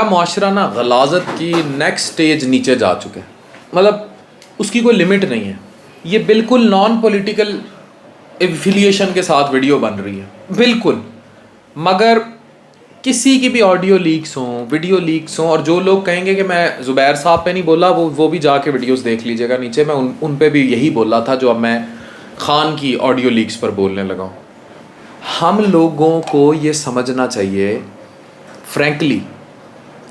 माशरा ना गलाजत की next stage नीचे जा चुका है, मतलब उसकी कोई लिमिट नहीं है। ये बिल्कुल नॉन पॉलिटिकल एफिलिएशन के साथ वीडियो बन रही है बिल्कुल, मगर किसी की भी ऑडियो लीक्स हों, वीडियो लीक्स हों, और जो लोग कहेंगे कि मैं ज़ुबैर साहब पे नहीं बोला, वो भी जाके वीडियोस देख लीजिएगा नीचे। मैं उन पे भी यही बोला था जो अब मैं खान की ऑडियो लीक्स पर बोलने लगा हूँ। हम लोगों को ये समझना चाहिए फ्रैंकली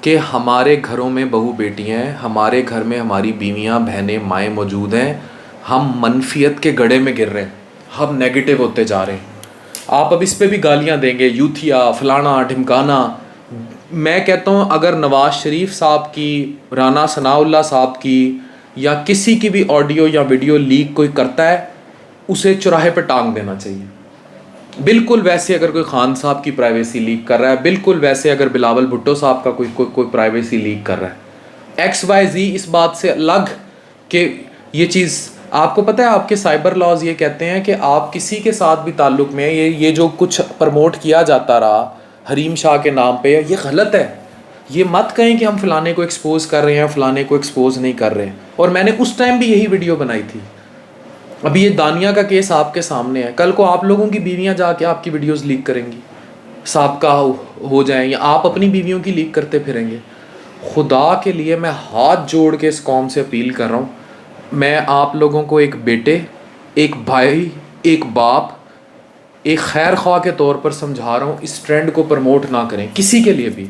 कि हमारे घरों में बहू बेटियाँ हैं, हमारे घर में हमारी बीवियाँ बहनें माएँ मौजूद हैं। हम मनफियत के गड्ढे में गिर रहे हैं, हम नेगेटिव होते जा रहे हैं। आप अब इस पे भी गालियाँ देंगे, यूथिया फलाना ढिमकाना। मैं कहता हूँ अगर नवाज़ शरीफ साहब की, राना सनाउल्लाह साहब की, या किसी की भी ऑडियो या वीडियो लीक कोई करता है, उसे चौराहे पे टांग देना चाहिए। बिल्कुल वैसे अगर कोई खान साहब की प्राइवेसी लीक कर रहा है, बिल्कुल वैसे अगर बिलावल भुट्टो साहब का कोई प्राइवेसी लीक कर रहा है, XYZ, इस बात से अलग कि ये चीज़ आपको पता है, आपके साइबर लॉज ये कहते हैं कि आप किसी के साथ भी ताल्लुक़ में ये जो कुछ प्रमोट किया जाता रहा हरीम शाह के नाम पे, ये गलत है। ये मत कहें कि हम फ़लाने को एक्सपोज कर रहे हैं, फ़लाने को एक्सपोज नहीं कर रहे हैं। और मैंने उस टाइम भी यही वीडियो बनाई थी। अभी ये दानिया का केस आपके सामने है, कल को आप लोगों की बीवियां जाके आपकी वीडियोस लीक करेंगी, साबका हो जाएं, या आप अपनी बीवियों की लीक करते फिरेंगे। खुदा के लिए मैं हाथ जोड़ के इस कौम से अपील कर रहा हूँ, मैं आप लोगों को एक बेटे, एक भाई, एक बाप, एक खैर ख्वाह के तौर पर समझा रहा हूँ, इस ट्रेंड को प्रमोट ना करें किसी के लिए भी।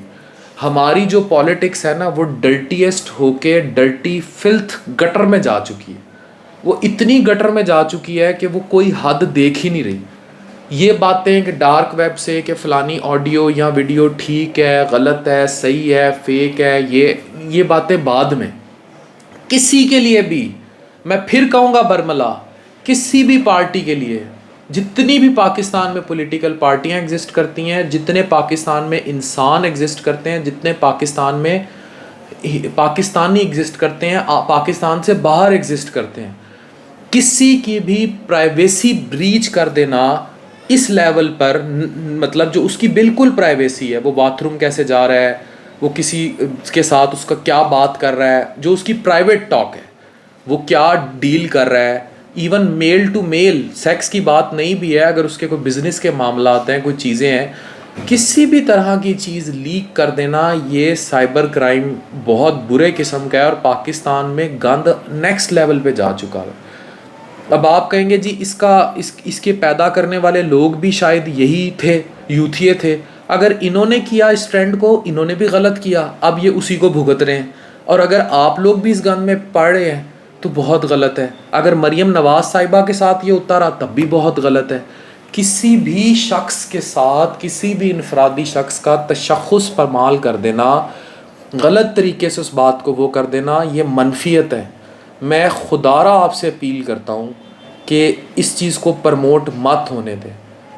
हमारी जो पॉलिटिक्स है ना, वो डर्टीएस्ट होके डर्टी फिल्थ गटर में जा चुकी है। वो इतनी गटर में जा चुकी है कि वो कोई हद देख ही नहीं रही। ये बातें कि डार्क वेब से कि फ़लानी ऑडियो या वीडियो ठीक है, गलत है, सही है, फेक है, ये बातें बाद में। किसी के लिए भी, मैं फिर कहूँगा बरमला, किसी भी पार्टी के लिए, जितनी भी पाकिस्तान में पॉलिटिकल पार्टियाँ एग्जिस्ट करती हैं, जितने पाकिस्तान में इंसान एग्जिस्ट करते हैं, जितने पाकिस्तान में पाकिस्तानी एग्जिस्ट करते हैं, पाकिस्तान से बाहर एग्जिस्ट करते हैं, किसी की भी प्राइवेसी ब्रीच कर देना इस लेवल पर, मतलब जो उसकी बिल्कुल प्राइवेसी है, वो बाथरूम कैसे जा रहा है, वो किसी के साथ उसका क्या बात कर रहा है, जो उसकी प्राइवेट टॉक है, वो क्या डील कर रहा है, even male to male sex की बात नहीं भी है, अगर उसके कोई बिजनेस के मामला आते हैं, कोई चीज़ें हैं, किसी भी तरह की चीज़ लीक कर देना, ये साइबर क्राइम बहुत बुरे किस्म का है और पाकिस्तान में गंद नेक्स्ट लेवल पे जा चुका है। अब आप कहेंगे जी इसके पैदा करने वाले लोग भी शायद यही थे, यूथिये थे। अगर इन्होंने किया इस ट्रेंड को, इन्होंने भी गलत किया, अब ये उसी को भुगत रहे हैं। और अगर आप लोग भी इस गंद में पड़ रहे हैं तो बहुत गलत है। अगर मरियम नवाज़ साहिबा के साथ ये उतारा तब भी बहुत गलत है। किसी भी शख्स के साथ, किसी भी इनफरादी शख्स का तशख़्ख़ुस पामाल कर देना, गलत तरीके से उस बात को वो कर देना, ये मनफियत है। मैं खुदारा आपसे अपील करता हूँ कि इस चीज़ को प्रमोट मत होने दें।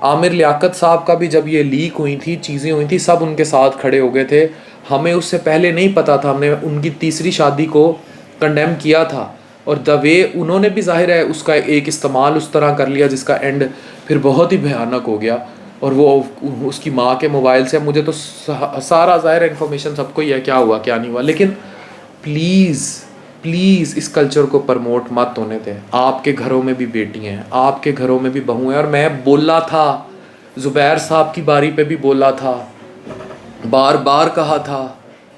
आमिर लियाकत साहब का भी जब ये लीक हुई थी, चीज़ें हुई थी, सब उनके साथ खड़े हो गए थे। हमें उससे पहले नहीं पता था, हमने उनकी तीसरी शादी को कंडेम किया था, और द वे उन्होंने भी ज़ाहिर है उसका एक इस्तेमाल उस तरह कर लिया जिसका एंड फिर बहुत ही भयानक हो गया। और वो उसकी माँ के मोबाइल से, मुझे तो सारा ज़ाहिर इन्फॉर्मेशन सबको ही है क्या हुआ क्या नहीं हुआ, लेकिन प्लीज़ इस कल्चर को प्रमोट मत होने दें। आपके घरों में भी बेटियाँ हैं, आपके घरों में भी बहू हैं। और मैं बोला था, ज़ुबैर साहब की बारी पे भी बोला था, बार बार कहा था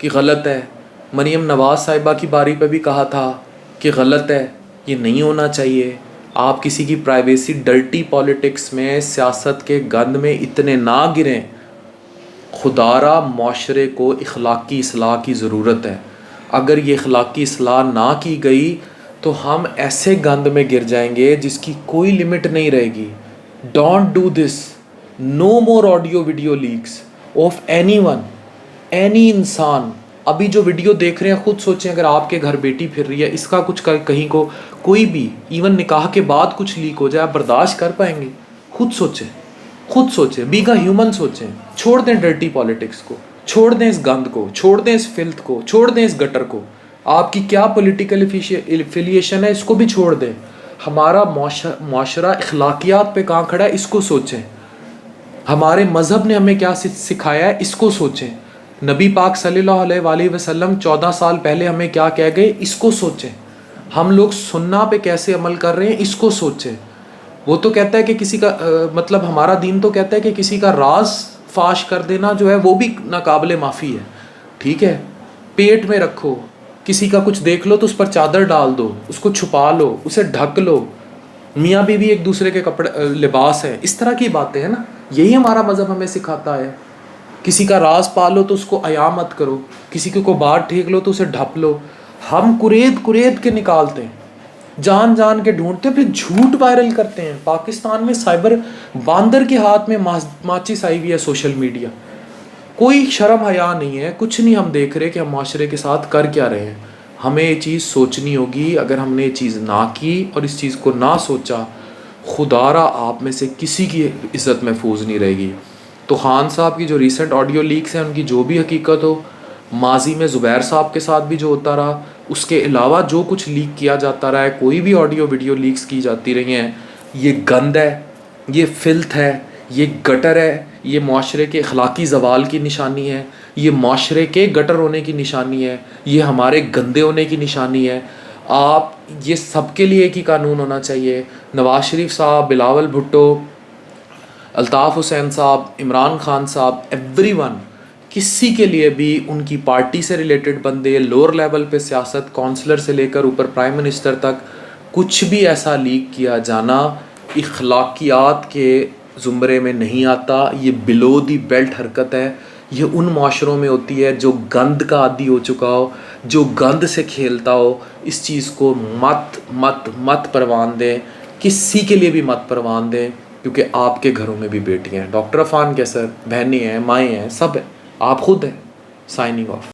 कि गलत है। मरियम नवाज़ साहिबा की बारी पे भी कहा था कि गलत है, ये नहीं होना चाहिए। आप किसी की प्राइवेसी, डर्टी पॉलिटिक्स में, सियासत के गंद में इतने ना गिरें। खुदारा माशरे को इखलाकी इस्लाह की ज़रूरत है। अगर ये इखलाकी इस्लाह ना की गई तो हम ऐसे गंद में गिर जाएंगे जिसकी कोई लिमिट नहीं रहेगी। Don't do this. No more audio video leaks of anyone, any इंसान। अभी जो वीडियो देख रहे हैं, खुद सोचें, अगर आपके घर बेटी फिर रही है, इसका कुछ कहीं को कोई भी इवन निकाह के बाद कुछ लीक हो जाए, आप बर्दाश्त कर पाएंगे? खुद सोचें, बीगा ह्यूमन सोचें। छोड़ दें डर्टी पॉलिटिक्स को, छोड़ दें इस गंद को, छोड़ दें इस फिल्थ को, छोड़ दें इस गटर को। आपकी क्या पॉलिटिकल एफिलिएशन है, इसको भी छोड़ दें। हमारा माशरा अखलाकियात पे कहाँ खड़ा है, इसको सोचें। हमारे मज़हब ने हमें क्या सिखाया है, इसको सोचें। नबी पाक सल्लल्लाहु अलैहि वसल्लम 14 साल पहले हमें क्या कह गए, इसको सोचें। हम लोग सुन्ना पे कैसे अमल कर रहे हैं, इसको सोचें। वो तो कहता है कि किसी का मतलब हमारा दीन तो कहता है कि किसी का राज फाश कर देना जो है वो भी नाकाबिले माफ़ी है, ठीक है। पेट में रखो, किसी का कुछ देख लो तो उस पर चादर डाल दो, उसको छुपा लो, उसे ढक लो। मियाँ बीवी एक दूसरे के कपड़े लिबास है, इस तरह की बातें हैं ना, यही हमारा मज़हब हमें सिखाता है। किसी का राज पालो तो उसको अया मत करो, किसी को बात ठीक लो तो उसे ढप लो। हम कुरेद कुरेद के निकालते हैं, जान जान के ढूंढते हैं, फिर झूठ वायरल करते हैं। पाकिस्तान में साइबर बांदर के हाथ में माचिस आई हुई है, सोशल मीडिया। कोई शर्म हया नहीं है, कुछ नहीं हम देख रहे कि हम माशरे के साथ कर क्या रहे हैं। हमें ये चीज़ सोचनी होगी। अगर हमने ये चीज़ ना की और इस चीज़ को ना सोचा, खुदारा आप में से किसी की इज़्ज़त महफूज नहीं रहेगी। तो खान साहब की जो रीसेंट ऑडियो लीक्स हैं, उनकी जो भी हकीकत हो, माजी में ज़ुबैर साहब के साथ भी जो होता रहा, उसके अलावा जो कुछ लीक किया जाता रहा है, कोई भी ऑडियो वीडियो लीक्स की जाती रही हैं, ये गंद है, ये फिल्थ है, ये गटर है, ये माशरे के अखलाकी ज़वाल की निशानी है, ये माशरे के गटर होने की निशानी है, ये हमारे गंदे होने की निशानी है। आप ये सबके लिए एक ही कानून होना चाहिए। नवाज शरीफ साहब, बिलावल भुट्टो, अल्ताफ़ हुसैन साहब, इमरान खान साहब, एवरीवन, किसी के लिए भी उनकी पार्टी से रिलेटेड बंदे, लोअर लेवल पे सियासत, काउंसलर से लेकर ऊपर प्राइम मिनिस्टर तक, कुछ भी ऐसा लीक किया जाना इखलाकियात के ज़ुमरे में नहीं आता। ये बिलो दी बेल्ट हरकत है। ये उन माशरों में होती है जो गंद का आदी हो चुका हो, जो गंद से खेलता हो। इस चीज़ को मत मत मत परवान दें, किसी के लिए भी मत परवान दें, क्योंकि आपके घरों में भी बेटियां हैं। डॉक्टर अफान कैसर, बहनें हैं, माएँ हैं, सब है, आप खुद हैं। Signing off.